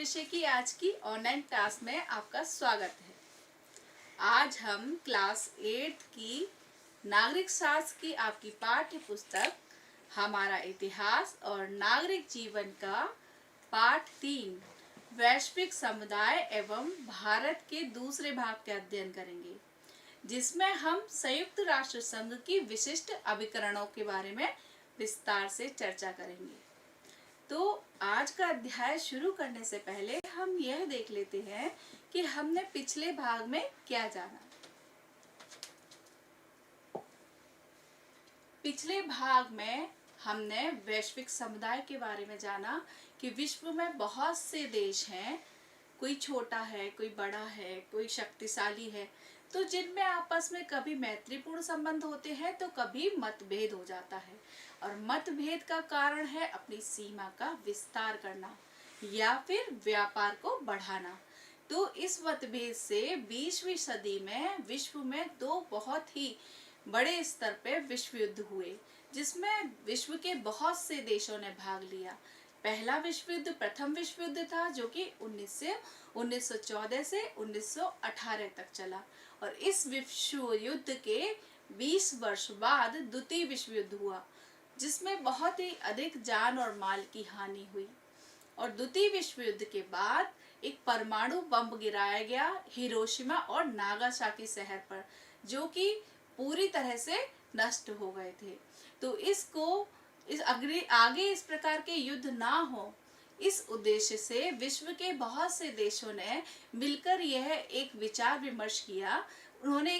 विषय की आज की ऑनलाइन क्लास में आपका स्वागत है। आज हम क्लास 8 की नागरिक शास्त्र की आपकी पाठ्य पुस्तक हमारा इतिहास और नागरिक जीवन का पाठ 3 वैश्विक समुदाय एवं भारत के दूसरे भाग के अध्ययन करेंगे, जिसमें हम संयुक्त राष्ट्र संघ की विशिष्ट अभिकरणों के बारे में विस्तार से चर्चा करेंगे। तो आज का अध्याय शुरू करने से पहले हम यह देख लेते हैं कि हमने पिछले भाग में क्या जाना। पिछले भाग में हमने वैश्विक समुदाय के बारे में जाना कि विश्व में बहुत से देश हैं, कोई छोटा है, कोई बड़ा है, कोई शक्तिशाली है, तो जिनमें आपस में कभी मैत्रीपूर्ण संबंध होते हैं तो कभी मतभेद हो जाता है। और मतभेद का कारण है अपनी सीमा का विस्तार करना या फिर व्यापार को बढ़ाना। तो इस मतभेद से 20वीं सदी में विश्व में दो बहुत ही बड़े स्तर पे विश्व युद्ध हुए, जिसमें विश्व के बहुत से देशों ने भाग लिया। पहला विश्व युद्ध प्रथम विश्व युद्ध था, जो कि 1914 से 1918 तक चला। और इस विश्व युद्ध के 20 वर्ष बाद द्वितीय विश्व युद्ध हुआ, जिसमें बहुत ही अधिक जान और माल की हानि हुई। और द्वितीय विश्व युद्ध के बाद एक परमाणु बम गिराया गया हिरोशिमा और नागासाकी शहर पर, जो कि पूरी तरह से नष्ट हो गए थे। तो आगे इस प्रकार के युद्ध ना हो, इस उद्देश्य से विश्व के बहुत से देशों ने मिलकर यह एक विचार विमर्श किया। उन्होंने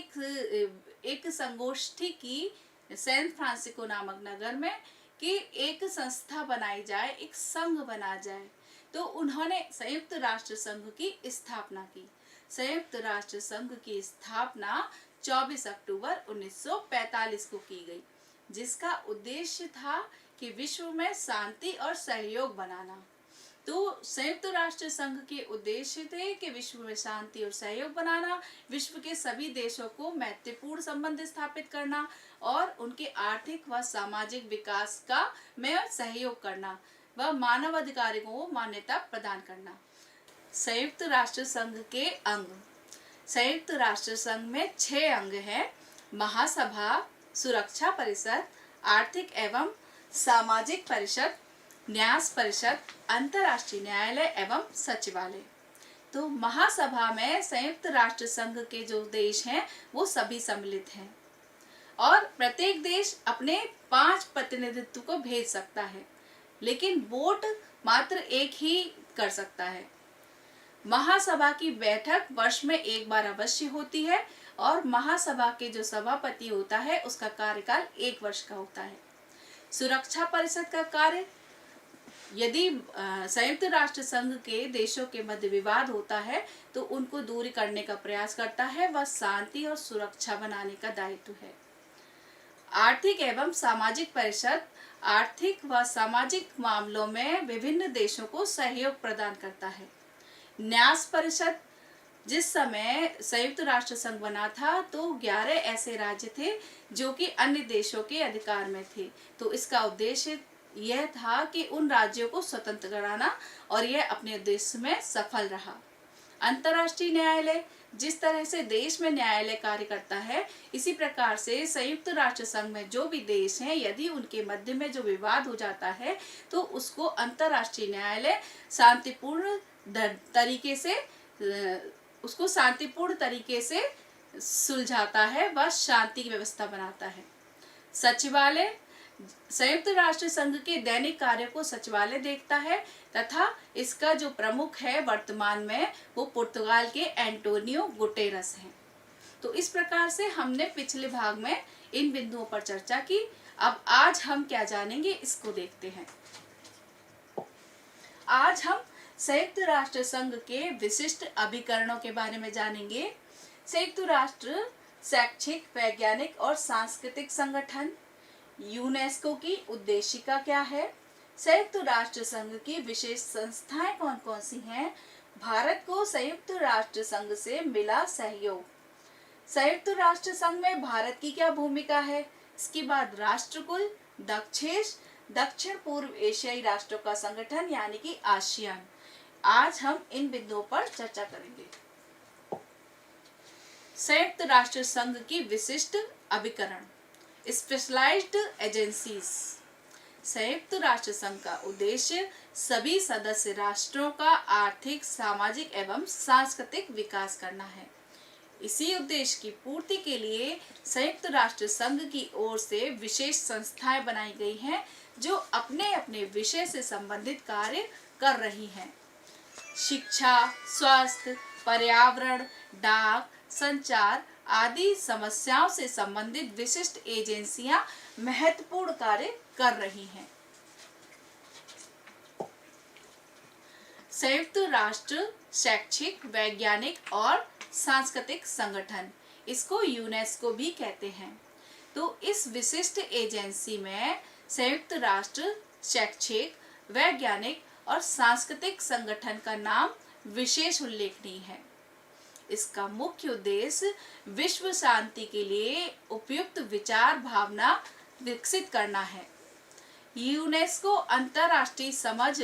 एक संगोष्ठी की सैन फ्रांसिस्को नामक नगर में कि एक संस्था बनाई जाए, एक संघ बना जाए। तो उन्होंने संयुक्त राष्ट्र संघ की स्थापना की। संयुक्त राष्ट्र संघ की स्थापना 24 अक्टूबर 1945 को की गई, जिसका उद्देश्य था कि विश्व में शांति और सहयोग बनाना। तो संयुक्त राष्ट्र संघ के उद्देश्य थे कि विश्व में शांति और सहयोग बनाना, विश्व के सभी देशों को मैत्रीपूर्ण संबंध स्थापित करना और उनके आर्थिक व सामाजिक विकास का में सहयोग करना व मानव अधिकारों को मान्यता प्रदान करना। संयुक्त राष्ट्र संघ के अंग। संयुक्त राष्ट्र संघ में 6 अंग हैं: महासभा, सुरक्षा परिषद, आर्थिक एवं सामाजिक परिषद, न्यास परिषद, अंतर्राष्ट्रीय न्यायालय एवं सचिवालय। तो महासभा में संयुक्त राष्ट्र संघ के जो देश हैं वो सभी सम्मिलित हैं और प्रत्येक देश अपने 5 प्रतिनिधित्व को भेज सकता है, लेकिन वोट मात्र एक ही कर सकता है। महासभा की बैठक वर्ष में एक बार अवश्य होती है और महासभा के जो सभापति होता है उसका कार्यकाल 1 वर्ष का होता है। सुरक्षा परिषद का कार्य, यदि संयुक्त राष्ट्र संघ के देशों के मध्य विवाद होता है तो उनको दूर करने का प्रयास करता है, वह शांति और सुरक्षा बनाने का दायित्व है। आर्थिक एवं सामाजिक परिषद आर्थिक व सामाजिक मामलों में विभिन्न देशों को सहयोग प्रदान करता है। न्यास परिषद, जिस समय संयुक्त राष्ट्र संघ बना था तो 11 ऐसे राज्य थे जो कि अन्य देशों के अधिकार में थे। तो इसका उद्देश्य यह था कि उन राज्यों को स्वतंत्र कराना और यह अपने उद्देश्य में सफल रहा। अंतर्राष्ट्रीय न्यायालय, जिस तरह से देश में न्यायालय कार्य करता है, इसी प्रकार से संयुक्त राष्ट्र संघ में जो भी देश हैं, यदि उनके मध्य में जो विवाद हो जाता है तो उसको अंतर्राष्ट्रीय न्यायालय शांतिपूर्ण तरीके से सुलझाता है व शांति की व्यवस्था बनाता है। सचिवालय, संयुक्त राष्ट्र संघ के दैनिक कार्यों को सचिवालय देखता है तथा इसका जो प्रमुख है वर्तमान में वो पुर्तगाल के एंटोनियो गुटेरस हैं। तो इस प्रकार से हमने पिछले भाग में इन बिंदुओं पर चर्चा की। अब आज हम क्या जानेंगे इसको देखते हैं। आज हम संयुक्त राष्ट्र संघ के विशिष्ट अभिकरणों के बारे में जानेंगे। संयुक्त राष्ट्र शैक्षिक, वैज्ञानिक और सांस्कृतिक संगठन। यूनेस्को की उद्देशिका क्या है? संयुक्त राष्ट्र संघ की विशेष संस्थाएं कौन कौन सी हैं? भारत को संयुक्त राष्ट्र संघ से मिला सहयोग। संयुक्त राष्ट्र संघ में भारत की क्या भूमिका है? इसके बाद राष्ट्रकुल, दक्षिण पूर्व एशियाई राष्ट्रों का संगठन यानी कि आसियान, आज हम इन बिंदुओं पर चर्चा करेंगे। संयुक्त राष्ट्र संघ की विशिष्ट अभिकरण, स्पेशलाइज्ड एजेंसीज। संयुक्त राष्ट्र संघ का उद्देश्य सभी सदस्य राष्ट्रों का आर्थिक, सामाजिक एवं सांस्कृतिक विकास करना है। इसी उद्देश्य की पूर्ति के लिए संयुक्त राष्ट्र संघ की ओर से विशेष संस्थाएं बनाई गई हैं जो अपने अपने विषय से संबंधित कार्य कर रही हैं। शिक्षा, स्वास्थ्य, पर्यावरण, डाक, संचार आदि समस्याओं से संबंधित विशिष्ट एजेंसियां महत्वपूर्ण कार्य कर रही हैं। संयुक्त राष्ट्र शैक्षिक, वैज्ञानिक और सांस्कृतिक संगठन, इसको यूनेस्को भी कहते हैं। तो इस विशिष्ट एजेंसी में संयुक्त राष्ट्र शैक्षिक, वैज्ञानिक और सांस्कृतिक संगठन का नाम विशेष उल्लेखनीय है। इसका मुख्य उद्देश्य विश्व शांति के लिए उपयुक्त विचार भावना विकसित करना है। यूनेस्को अंतर्राष्ट्रीय समझ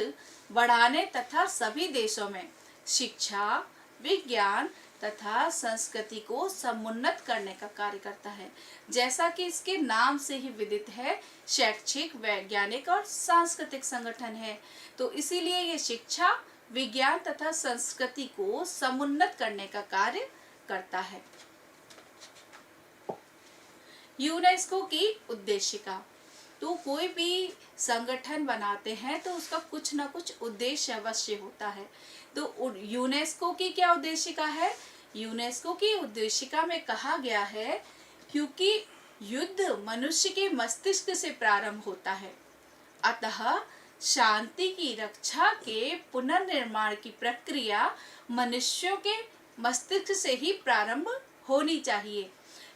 बढ़ाने तथा सभी देशों में शिक्षा, विज्ञान तथा संस्कृति को समुन्नत करने का कार्य करता है। जैसा कि इसके नाम से ही विदित है, शैक्षिक, वैज्ञानिक और सांस्कृतिक संगठन है, तो इसीलिए ये शिक्षा, विज्ञान तथा संस्कृति को समुन्नत करने का कार्य करता है। यूनेस्को की उद्देशिका, तो कोई भी संगठन बनाते हैं तो उसका कुछ ना कुछ उद्देश्य अवश्य होता है। तो यूनेस्को की क्या उद्देशिका है? यूनेस्को की उद्देशिका में कहा गया है, क्योंकि युद्ध मनुष्य के मस्तिष्क से प्रारंभ होता है, अतः शांति की रक्षा के पुनर्निर्माण की प्रक्रिया मनुष्यों के मस्तिष्क से ही प्रारंभ होनी चाहिए।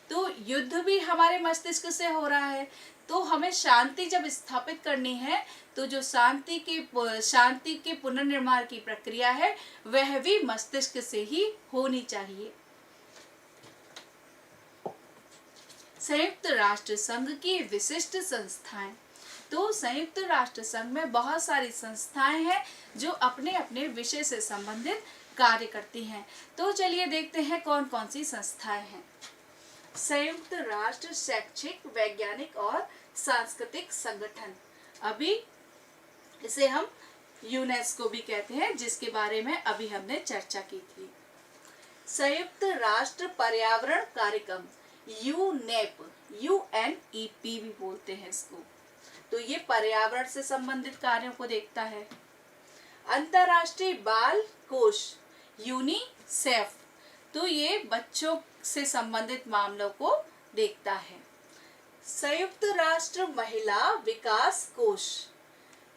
तो युद्ध भी हमारे मस्तिष्क से हो रहा है, तो हमें शांति जब स्थापित करनी है तो जो शांति के पुनर्निर्माण की प्रक्रिया है वह भी मस्तिष्क से ही होनी चाहिए। संयुक्त राष्ट्र संघ की विशिष्ट संस्थाएं, तो संयुक्त राष्ट्र संघ में बहुत सारी संस्थाएं हैं जो अपने अपने विषय से संबंधित कार्य करती हैं। तो चलिए देखते हैं कौन कौन सी संस्थाएं हैं। संयुक्त राष्ट्र शैक्षिक, वैज्ञानिक और सांस्कृतिक संगठन, अभी इसे हम यूनेस्को भी कहते हैं, जिसके बारे में अभी हमने चर्चा की थी। संयुक्त राष्ट्र पर्यावरण कार्यक्रम, यूनेप, यूएनईपी भी बोलते हैं इसको, तो ये पर्यावरण से संबंधित कार्यों को देखता है। अंतर्राष्ट्रीय बाल कोष, यूनिसेफ, तो ये बच्चों से संबंधित मामलों को देखता है। संयुक्त राष्ट्र महिला विकास कोष,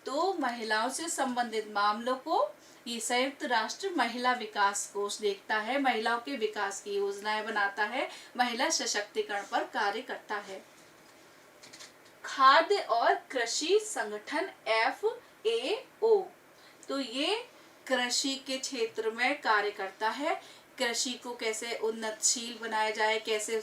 तो महिलाओं से संबंधित मामलों को ये संयुक्त राष्ट्र महिला विकास कोष देखता है, महिलाओं के विकास की योजनाएं बनाता है, महिला सशक्तिकरण पर कार्य करता है। खाद्य और कृषि संगठन, FAO, तो ये कृषि के क्षेत्र में कार्य करता है, कृषि को कैसे उन्नतशील बनाया जाए, कैसे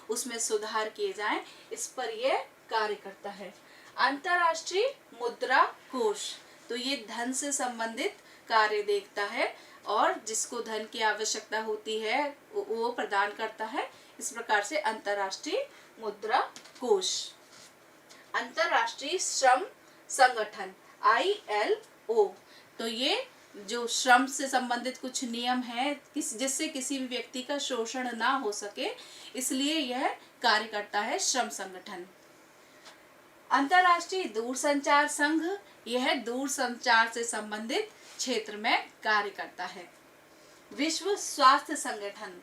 उसमें सुधार किए जाएं, इस पर यह कार्य करता है। अंतर्राष्ट्रीय मुद्रा कोष, तो ये धन से संबंधित कार्य देखता है और जिसको धन की आवश्यकता होती है वो प्रदान करता है, इस प्रकार से अंतर्राष्ट्रीय मुद्रा कोष। अंतर्राष्ट्रीय श्रम संगठन, ILO, तो ये जो श्रम से संबंधित कुछ नियम है जिससे किसी भी व्यक्ति का शोषण ना हो सके, इसलिए यह कार्य करता है श्रम संगठन। अंतर्राष्ट्रीय दूरसंचार संघ, यह दूरसंचार से संबंधित क्षेत्र में कार्य करता है। विश्व स्वास्थ्य संगठन,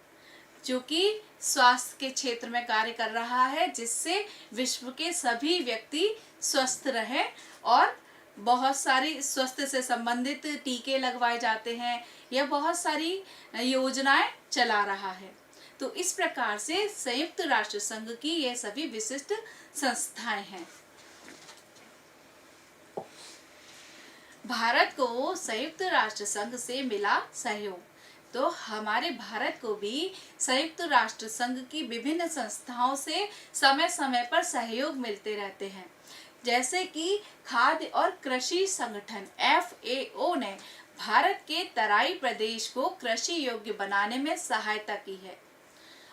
जो कि स्वास्थ्य के क्षेत्र में कार्य कर रहा है, जिससे विश्व के सभी व्यक्ति स्वस्थ रहें और बहुत सारी स्वास्थ्य से संबंधित टीके लगवाए जाते हैं या बहुत सारी योजनाएं चला रहा है। तो इस प्रकार से संयुक्त राष्ट्र संघ की ये सभी विशिष्ट संस्थाएं हैं। भारत को संयुक्त राष्ट्र संघ से मिला सहयोग, तो हमारे भारत को भी संयुक्त राष्ट्र संघ की विभिन्न संस्थाओं से समय समय पर सहयोग मिलते रहते हैं। जैसे कि खाद्य और कृषि संगठन, FAO ने भारत के तराई प्रदेश को कृषि योग्य बनाने में सहायता की है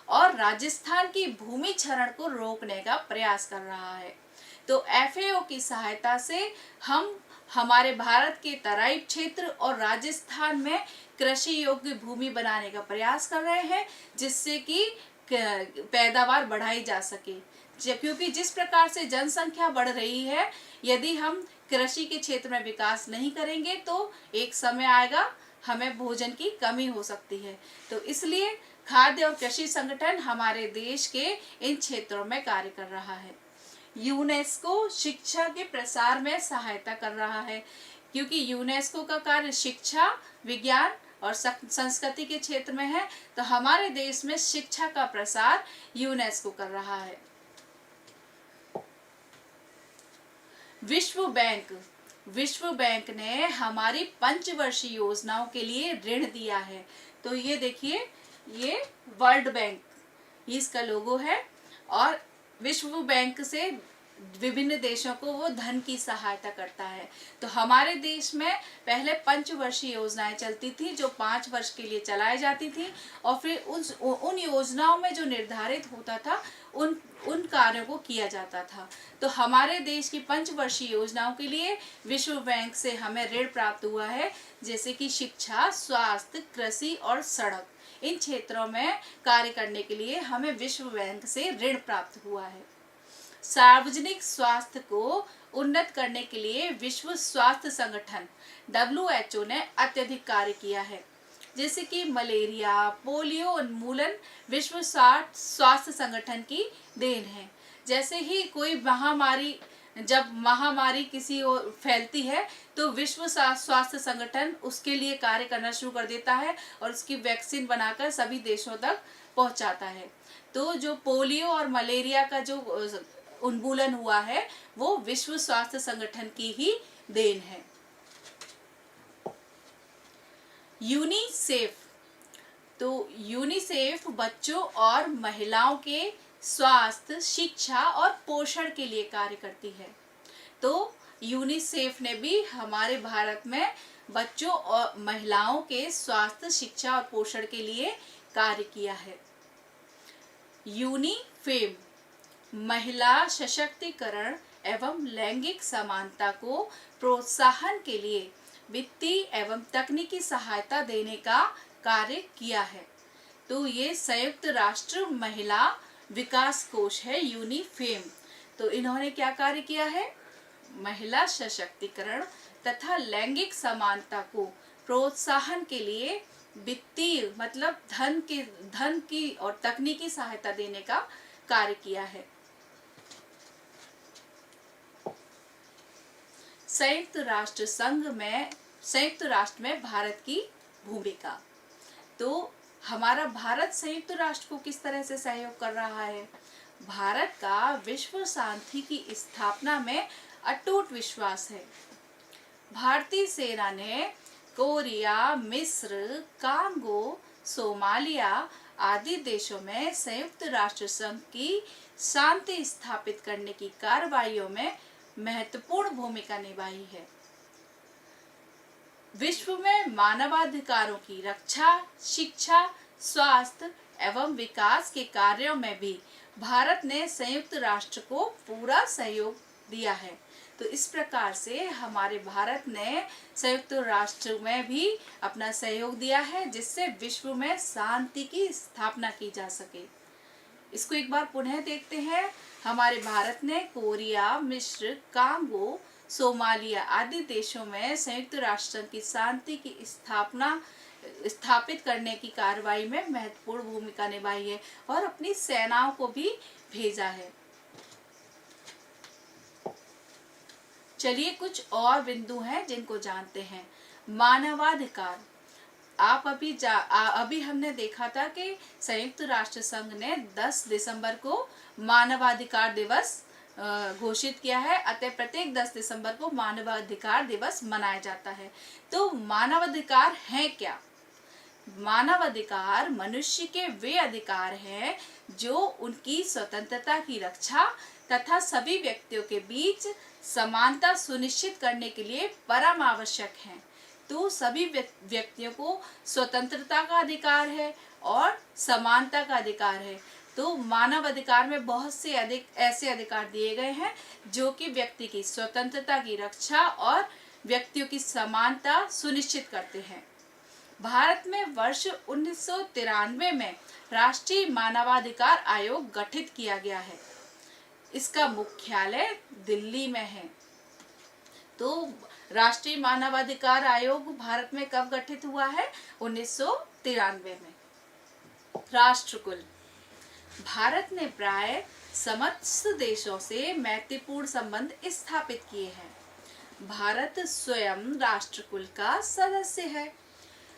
और राजस्थान की भूमि क्षरण को रोकने का प्रयास कर रहा है। तो एफएओ की सहायता से हम हमारे भारत के तराई क्षेत्र और राजस्थान में कृषि योग्य भूमि बनाने का प्रयास कर रहे हैं, जिससे कि पैदावार बढ़ाई जा सके। क्योंकि जिस प्रकार से जनसंख्या बढ़ रही है, यदि हम कृषि के क्षेत्र में विकास नहीं करेंगे तो एक समय आएगा हमें भोजन की कमी हो सकती है। तो इसलिए खाद्य और कृषि संगठन हमारे देश के इन क्षेत्रों में कार्य कर रहा है। यूनेस्को शिक्षा के प्रसार में सहायता कर रहा है, क्योंकि यूनेस्को का कार्य शिक्षा, विज्ञान और संस्कृति के क्षेत्र में है। तो हमारे देश में शिक्षा का प्रसार यूनेस्को कर रहा है। विश्व बैंक ने हमारी पंचवर्षीय योजनाओं के लिए ऋण दिया है। तो ये देखिए, ये वर्ल्ड बैंक, इसका लोगो है, और विश्व बैंक से विभिन्न देशों को वो धन की सहायता करता है। तो हमारे देश में पहले पंचवर्षीय योजनाएं चलती थी, जो 5 वर्ष के लिए चलाई जाती थी, और फिर उन योजनाओं में जो निर्धारित होता था उन कार्यों को किया जाता था। तो हमारे देश की पंचवर्षीय योजनाओं के लिए विश्व बैंक से हमें ऋण प्राप्त हुआ है, जैसे कि शिक्षा, स्वास्थ्य, कृषि और सड़क, इन क्षेत्रों में कार्य करने के लिए हमें विश्व बैंक से ऋण प्राप्त हुआ है। सार्वजनिक स्वास्थ्य को उन्नत करने के लिए विश्व स्वास्थ्य संगठन WHO ने अत्यधिक कार्य किया है, जैसे कि मलेरिया, पोलियो उन्मूलन विश्व स्वास्थ्य संगठन की देन है। जैसे ही कोई जब महामारी किसी और फैलती है तो विश्व स्वास्थ्य संगठन उसके लिए कार्य करना शुरू कर देता है और उसकी वैक्सीन बनाकर सभी देशों तक पहुंचाता है। तो जो पोलियो और मलेरिया का जो उन्मूलन हुआ है वो विश्व स्वास्थ्य संगठन की ही देन है। यूनिसेफ, तो यूनिसेफ बच्चों और महिलाओं के स्वास्थ्य, शिक्षा और पोषण के लिए कार्य करती है। तो यूनिसेफ ने भी हमारे भारत में बच्चों और महिलाओं के स्वास्थ्य, शिक्षा और पोषण के लिए कार्य किया है। यूनिफेम महिला सशक्तिकरण एवं लैंगिक समानता को प्रोत्साहन के लिए वित्तीय एवं तकनीकी सहायता देने का कार्य किया है। तो ये संयुक्त राष्ट्र महिला विकास कोष है, यूनिफेम। तो इन्होंने क्या कार्य किया है? महिला सशक्तिकरण तथा लैंगिक समानता को प्रोत्साहन के लिए वित्तीय मतलब धन की और तकनीकी सहायता देने का कार्य किया है। संयुक्त राष्ट्र में भारत की भूमिका। तो हमारा भारत संयुक्त राष्ट्र को किस तरह से सहयोग कर रहा है? भारत का विश्व शांति की स्थापना में अटूट विश्वास है। भारतीय सेना ने कोरिया, मिस्र, कांगो, सोमालिया आदि देशों में संयुक्त राष्ट्र संघ की शांति स्थापित करने की कार्रवाइयों में महत्वपूर्ण भूमिका निभाई है। विश्व में मानवाधिकारों की रक्षा, शिक्षा, स्वास्थ्य एवं विकास के कार्यों में भी भारत ने संयुक्त राष्ट्र को पूरा सहयोग दिया है। तो इस प्रकार से हमारे भारत ने संयुक्त राष्ट्र में भी अपना सहयोग दिया है, जिससे विश्व में शांति की स्थापना की जा सके। इसको एक बार पुनः देखते हैं। हमारे भारत ने कोरिया, मिस्र, कांगो, सोमालिया आदि देशों में संयुक्त राष्ट्र की शांति की स्थापित करने की कार्रवाई में महत्वपूर्ण भूमिका निभाई है और अपनी सेनाओं को भी भेजा है। चलिए कुछ और बिंदु हैं जिनको जानते हैं। मानवाधिकार। आप अभी हमने देखा था कि संयुक्त राष्ट्र संघ ने 10 दिसंबर को मानवाधिकार दिवस घोषित किया है। अतः प्रत्येक 10 दिसंबर को मानवाधिकार दिवस मनाया जाता है। तो मानवाधिकार है क्या? मानवाधिकार मनुष्य के वे अधिकार हैं जो उनकी स्वतंत्रता की रक्षा तथा सभी व्यक्तियों के बीच समानता सुनिश्चित करने के लिए परम आवश्यक हैं। तो सभी व्यक्तियों को स्वतंत्रता का अधिकार है और समानता का अधिकार है। तो मानव अधिकार में बहुत से अधिक ऐसे अधिकार दिए गए हैं जो कि व्यक्ति की स्वतंत्रता की रक्षा और व्यक्तियों की समानता सुनिश्चित करते हैं। भारत में वर्ष 1993 में राष्ट्रीय मानवाधिकार आयोग गठित किया गया है। इसका मुख्यालय दिल्ली में है। तो राष्ट्रीय मानवाधिकार आयोग भारत में कब गठित हुआ है? 1993 में। राष्ट्रकुल। भारत ने प्राय समस्त देशों से मैत्रीपूर्ण संबंध स्थापित किए हैं। भारत स्वयं राष्ट्रकुल का सदस्य है।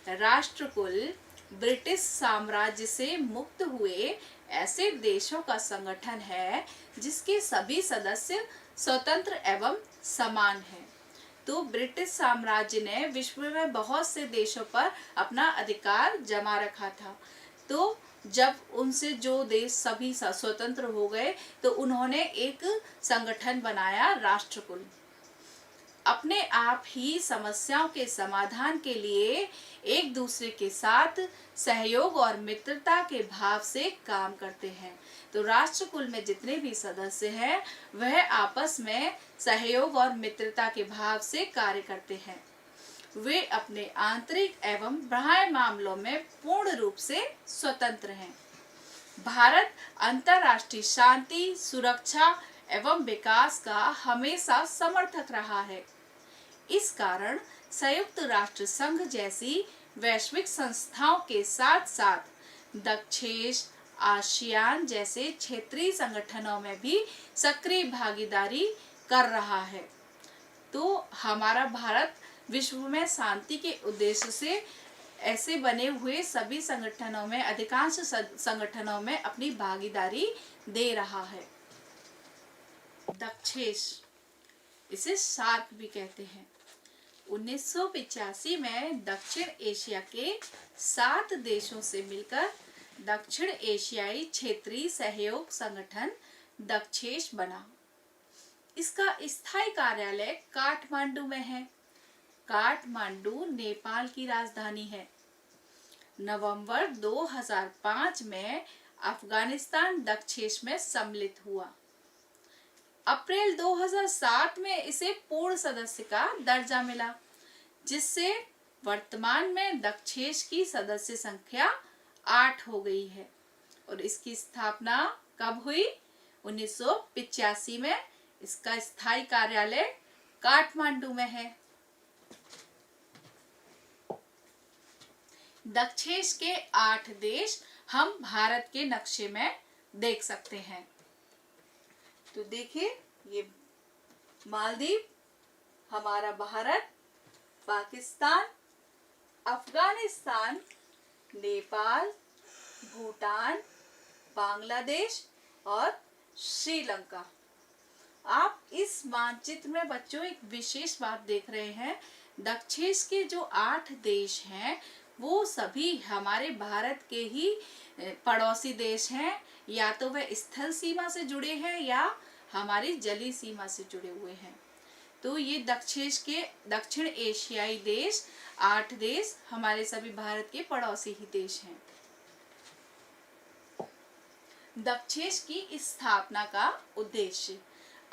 राष्ट्रकुल ब्रिटिश साम्राज्य से मुक्त हुए ऐसे देशों का संगठन है जिसके सभी सदस्य स्वतंत्र एवं समान हैं। तो ब्रिटिश साम्राज्य ने विश्व में बहुत से देशों पर अपना अधिकार जमा रखा था। तो जब उनसे जो देश सभी स्वतंत्र हो गए तो उन्होंने एक संगठन बनाया, राष्ट्रकुल। अपने आप ही समस्याओं के समाधान के लिए एक दूसरे के साथ सहयोग और मित्रता के भाव से काम करते हैं। तो राष्ट्रकुल में जितने भी सदस्य हैं वह आपस में सहयोग और मित्रता के भाव से कार्य करते हैं। वे अपने आंतरिक एवं बाह्य मामलों में पूर्ण रूप से स्वतंत्र हैं। भारत अंतर्राष्ट्रीय शांति, सुरक्षा एवं विकास का हमेशा समर्थक रहा है। इस कारण संयुक्त राष्ट्र संघ जैसी वैश्विक संस्थाओं के साथ साथ दक्षेश, आसियान जैसे क्षेत्रीय संगठनों में भी सक्रिय भागीदारी कर रहा है। तो हमारा भारत विश्व में शांति के उद्देश्य से ऐसे बने हुए सभी संगठनों में, अधिकांश संगठनों में अपनी भागीदारी दे रहा है। दक्षेश, इसे सार्क भी कहते हैं। 1985 में दक्षिण एशिया के 7 देशों से मिलकर दक्षिण एशियाई क्षेत्रीय सहयोग संगठन दक्षेश बना। इसका स्थायी कार्यालय काठमांडू में है। काठमांडू नेपाल की राजधानी है। नवंबर 2005 में अफगानिस्तान दक्षेश में सम्मिलित हुआ। अप्रैल 2007 में इसे पूर्ण सदस्य का दर्जा मिला, जिससे वर्तमान में दक्षेश की सदस्य संख्या 8 हो गई है। और इसकी स्थापना कब हुई? 1985 में। इसका स्थायी कार्यालय काठमांडू में है। दक्षेश के 8 देश हम भारत के नक्शे में देख सकते हैं। तो देखिए, ये मालदीव, हमारा भारत, पाकिस्तान, अफगानिस्तान, नेपाल, भूटान, बांग्लादेश और श्रीलंका। आप इस मानचित्र में बच्चों एक विशेष बात देख रहे हैं। दक्षेश के जो 8 देश हैं वो सभी हमारे भारत के ही पड़ोसी देश हैं। या तो वह स्थल सीमा से जुड़े हैं या हमारी जलीय सीमा से जुड़े हुए हैं। तो ये दक्षेश के दक्षिण एशियाई देश 8 देश हमारे सभी भारत के पड़ोसी ही देश हैं। दक्षेश की स्थापना का उद्देश्य।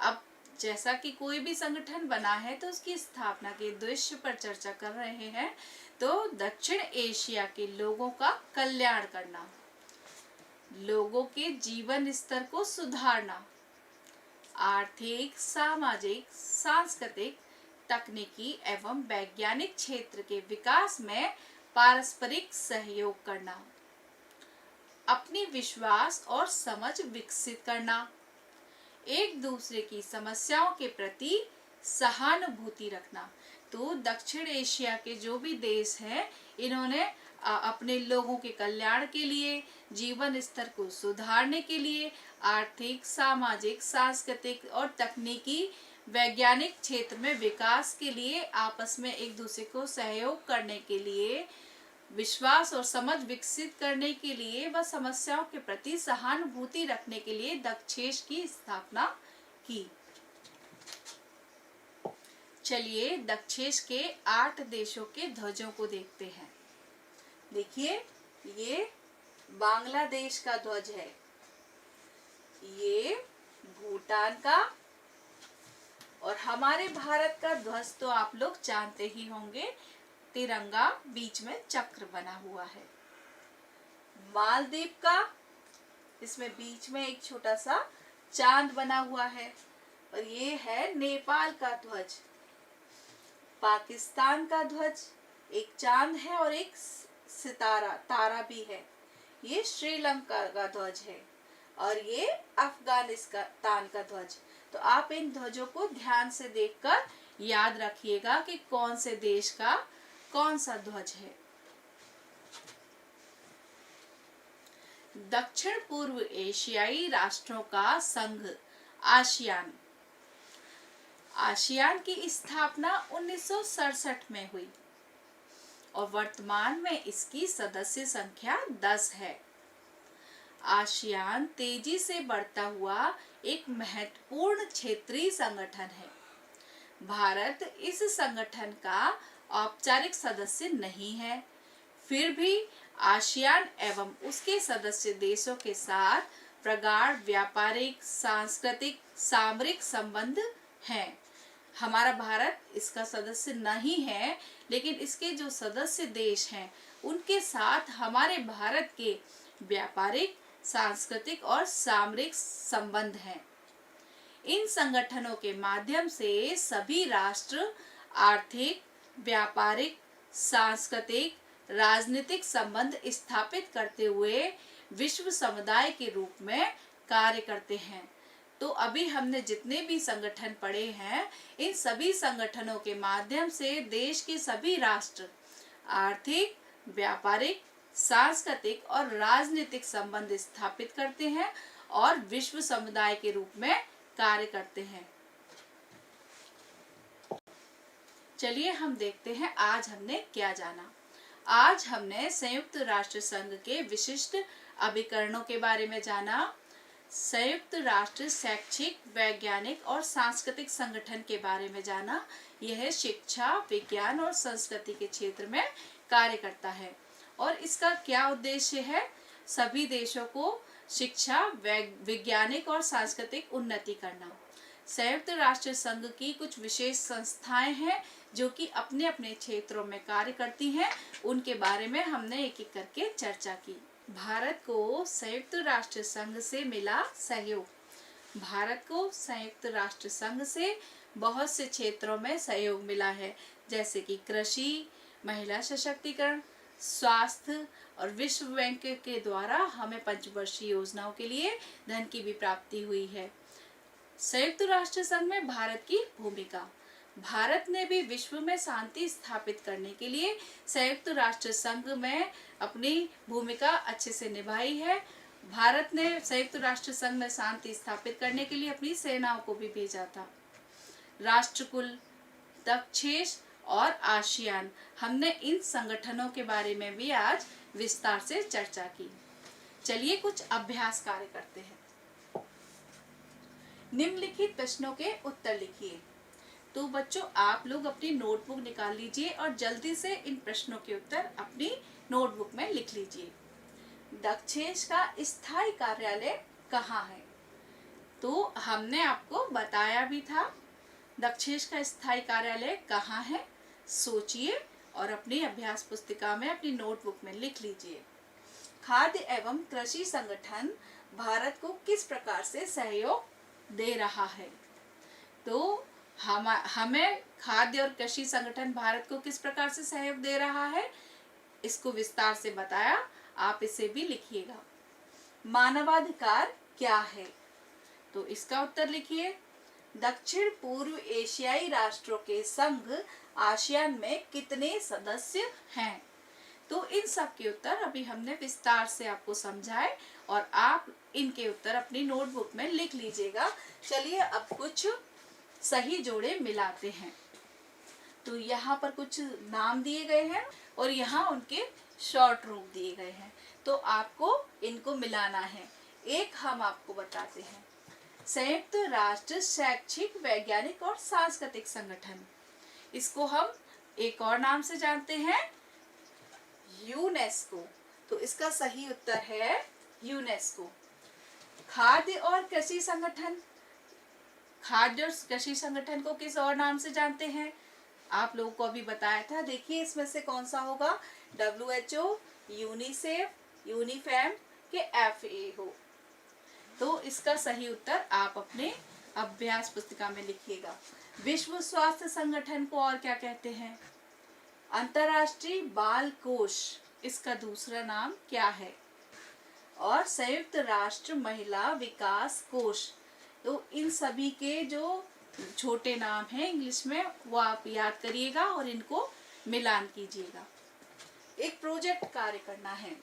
अब जैसा कि कोई भी संगठन बना है तो उसकी स्थापना के उद्देश्य पर चर्चा कर रहे हैं। तो दक्षिण एशिया के लोगों का कल्याण करना, लोगों के जीवन स्तर को सुधारना, आर्थिक, सामाजिक, सांस्कृतिक, तकनीकी एवं वैज्ञानिक क्षेत्र के विकास में पारस्परिक सहयोग करना, अपनी विश्वास और समझ विकसित करना, एक दूसरे की समस्याओं के प्रति सहानुभूति रखना। तो दक्षिण एशिया के जो भी देश हैं इन्होंने अपने लोगों के कल्याण के लिए, जीवन स्तर को सुधारने के लिए, आर्थिक, सामाजिक, सांस्कृतिक और तकनीकी वैज्ञानिक क्षेत्र में विकास के लिए, आपस में एक दूसरे को सहयोग करने के लिए, विश्वास और समझ विकसित करने के लिए व समस्याओं के प्रति सहानुभूति रखने के लिए दक्षेश की स्थापना की। चलिए दक्षेश के 8 देशों के ध्वजों को देखते हैं। देखिए, ये बांग्लादेश का ध्वज है, ये भूटान का, और हमारे भारत का ध्वज तो आप लोग जानते ही होंगे, तिरंगा बीच में चक्र बना हुआ है। मालदीव का, इसमें बीच में एक छोटा सा चांद बना हुआ है, और ये है नेपाल का ध्वज। पाकिस्तान का ध्वज एक चांद है और एक सितारा, तारा भी है। ये श्रीलंका का ध्वज है, और ये अफगानिस्तान का ध्वज। तो आप इन ध्वजों को ध्यान से देखकर याद रखिएगा कि कौन से देश का कौन सा ध्वज है। दक्षिण पूर्व एशियाई राष्ट्रों का संघ आसियान। आसियान की स्थापना 1967 में हुई और वर्तमान में इसकी सदस्य संख्या 10 है। आसियान तेजी से बढ़ता हुआ एक महत्वपूर्ण क्षेत्रीय संगठन है। भारत इस संगठन का औपचारिक सदस्य नहीं है, फिर भी आसियान एवं उसके सदस्य देशों के साथ प्रगाढ़ व्यापारिक, सांस्कृतिक, सामरिक संबंध हैं। हमारा भारत इसका सदस्य नहीं है, लेकिन इसके जो सदस्य देश हैं उनके साथ हमारे भारत के व्यापारिक, सांस्कृतिक और सामरिक संबंध हैं। इन संगठनों के माध्यम से सभी राष्ट्र आर्थिक, व्यापारिक, सांस्कृतिक, राजनीतिक संबंध स्थापित करते हुए विश्व समुदाय के रूप में कार्य करते हैं। तो अभी हमने जितने भी संगठन पढ़े हैं, इन सभी संगठनों के माध्यम से देश के सभी राष्ट्र आर्थिक, व्यापारिक, सांस्कृतिक और राजनीतिक संबंध स्थापित करते हैं और विश्व समुदाय के रूप में कार्य करते हैं। चलिए हम देखते हैं आज हमने क्या जाना। आज हमने संयुक्त राष्ट्र संघ के विशिष्ट अभिकरणों के बारे में जाना, संयुक्त राष्ट्र शैक्षिक, वैज्ञानिक और सांस्कृतिक संगठन के बारे में जाना। यह शिक्षा, विज्ञान और संस्कृति के क्षेत्र में कार्य करता है और इसका क्या उद्देश्य है? सभी देशों को शिक्षा, वैज्ञानिक और सांस्कृतिक उन्नति करना। संयुक्त राष्ट्र संघ की कुछ विशेष संस्थाएं हैं जो कि अपने अपने क्षेत्रों में कार्य करती हैं। उनके बारे में हमने एक एक करके चर्चा की। भारत को संयुक्त राष्ट्र संघ से मिला सहयोग। भारत को संयुक्त राष्ट्र संघ से बहुत से क्षेत्रों में सहयोग मिला है, जैसे कि कृषि, महिला सशक्तिकरण, स्वास्थ्य और विश्व बैंक के द्वारा हमें पंचवर्षीय योजनाओं के लिए धन की भी प्राप्ति हुई है। संयुक्त राष्ट्र संघ में भारत की भूमिका। भारत ने भी विश्व में शांति स्थापित करने के लिए संयुक्त राष्ट्र संघ में अपनी भूमिका अच्छे से निभाई है। भारत ने संयुक्त राष्ट्र संघ में शांति स्थापित करने के लिए अपनी सेनाओं को भी भेजा था। राष्ट्रकुल, दक्षेश और आसियान, हमने इन संगठनों के बारे में भी आज विस्तार से चर्चा की। चलिए कुछ अभ्यास कार्य करते हैं। निम्नलिखित प्रश्नों के उत्तर लिखिए। तो बच्चों, आप लोग अपनी नोटबुक निकाल लीजिए और जल्दी से इन प्रश्नों के उत्तर अपनी नोटबुक में लिख लीजिए। दक्षेश का स्थायी कार्यालय कहाँ है? तो हमने आपको बताया भी था, दक्षेश का स्थायी कार्यालय कहाँ है। सोचिए और अपनी अभ्यास पुस्तिका में, अपनी नोटबुक में लिख लीजिए। खाद्य एवं कृषि संगठन भारत को किस प्रकार से सहयोग दे रहा है? तो हमें खाद्य और कृषि संगठन भारत को किस प्रकार से सहयोग दे रहा है, इसको विस्तार से बताया, आप इसे भी लिखिएगा। मानवाधिकार क्या है? तो इसका उत्तर लिखिए। दक्षिण पूर्व एशियाई राष्ट्रों के संघ आसियान में कितने सदस्य हैं? तो इन सब के उत्तर अभी हमने विस्तार से आपको समझाए और आप इनके उत्तर अपनी नोटबुक में लिख लीजिएगा। चलिए अब कुछ सही जोड़े मिलाते हैं। तो यहाँ पर कुछ नाम दिए गए हैं और यहाँ उनके शॉर्ट रूप दिए गए हैं, तो आपको इनको मिलाना है। एक हम आपको बताते हैं, संयुक्त राष्ट्र शैक्षिक, वैज्ञानिक और सांस्कृतिक संगठन। इसको हम एक और नाम से जानते हैं, यूनेस्को। तो इसका सही उत्तर है यूनेस्को। खाद्य और कृषि संगठन, खाद्य और कृषि संगठन को किस और नाम से जानते हैं? आप लोगों को अभी बताया था। देखिए इसमें से कौन सा होगा? WHO, यूनिसेफ, यूनिफेम के FAO। तो इसका सही उत्तर आप अपने अभ्यास पुस्तिका में लिखिएगा। विश्व स्वास्थ्य संगठन को और क्या कहते हैं? अंतर्राष्ट्रीय बाल कोष, इसका दूसरा नाम क्या है? और संयुक्त राष्ट्र महिला विकास कोष। तो इन सभी के जो छोटे नाम हैं इंग्लिश में वो आप याद करिएगा और इनको मिलान कीजिएगा। एक प्रोजेक्ट कार्य करना है।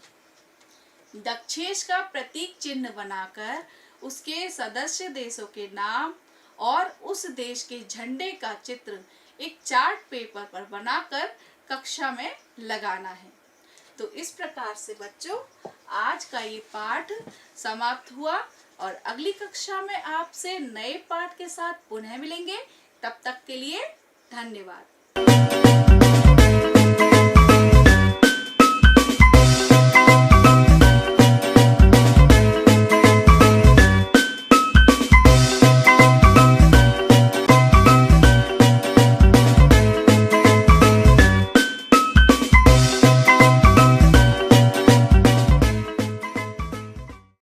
दक्षेश का प्रतीक चिन्ह बनाकर उसके सदस्य देशों के नाम और उस देश के झंडे का चित्र एक चार्ट पेपर पर बनाकर कक्षा में लगाना है। तो इस प्रकार से बच्चों आज का ये पाठ समाप्त हुआ और अगली कक्षा में आपसे नए पाठ के साथ पुनः मिलेंगे। तब तक के लिए धन्यवाद।